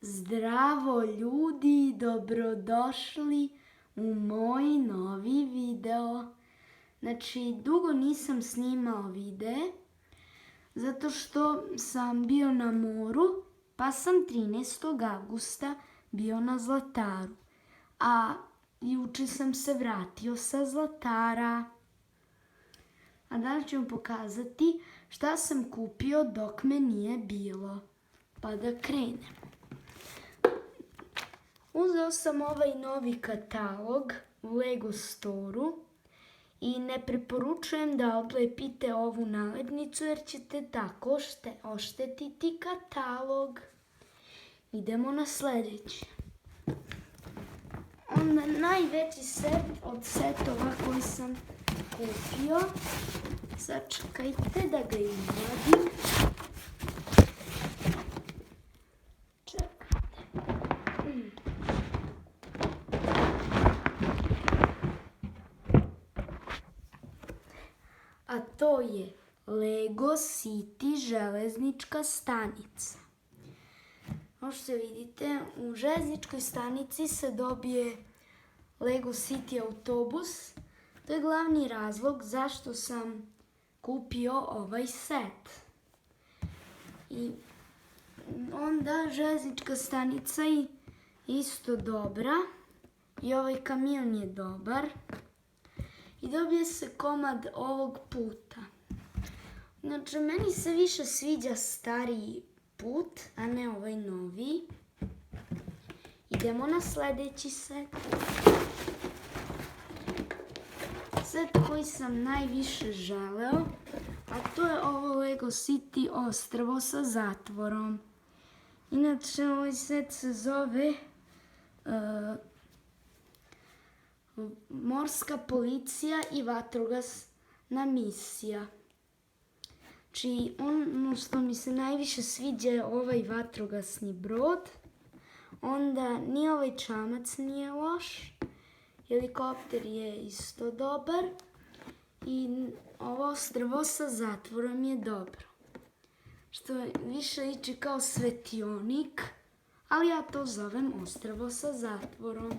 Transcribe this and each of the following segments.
Zdravo ljudi, dobrodošli u moj novi video. Znači, dugo nisam snimao videe, zato što sam bio na moru, pa sam 13. avgusta bio na Zlataru. A juče sam se vratio sa Zlatara. A danas ću vam pokazati šta sam kupio dok me nije bilo. Pa da krenem. Uzeo sam ovaj novi katalog u Lego Store-u i ne preporučujem da oblepite ovu nalepnicu jer ćete tako oštetiti katalog. Idemo na sljedeći. Onda najveći set od setova koji sam kupio. Sačekajte da ga izvadim. A to je Lego City železnička stanica. Kao što vidite, u železničkoj stanici se dobije Lego City autobus. To je glavni razlog zašto sam kupio ovaj set. I onda železnička stanica je isto dobra i ovaj kamion je dobar. I dobije se komad ovog puta. Znači, meni se više sviđa stariji put, a ne ovaj novi. Idemo na sljedeći set. Set koji sam najviše želeo, a to je ovo Lego City ostrvo sa zatvorom. Inače, ovaj set se zove Morska policija i vatrogasna misija. Znači, ono što mi se najviše sviđa je ovaj vatrogasni brod. Onda ni ovaj čamac nije loš. Helikopter je isto dobar. I ovo ostrvo sa zatvorom je dobro. Što više liči kao svetionik, ali ja to zovem ostrvo sa zatvorom.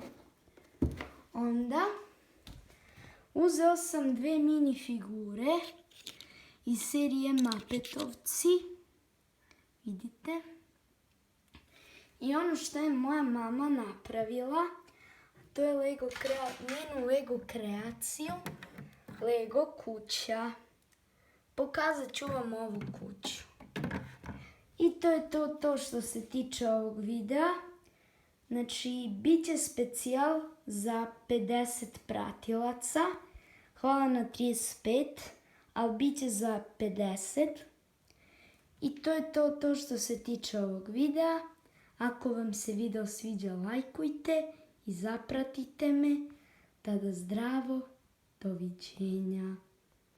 Onda uzeo sam dve mini figure iz serije Mapetovci. Vidite? I ono što je moja mama napravila, to je njenu Lego kreaciju, Lego kuća. Pokazat ću vam ovu kuću. I to je to što se tiče ovog videa. Znači, bit će specijal za 50 pratilaca. Hvala na 35, ali bit će za 50. I to je to što se tiče ovog videa. Ako vam se video sviđa, lajkujte i zapratite me. Tada zdravo, doviđenja.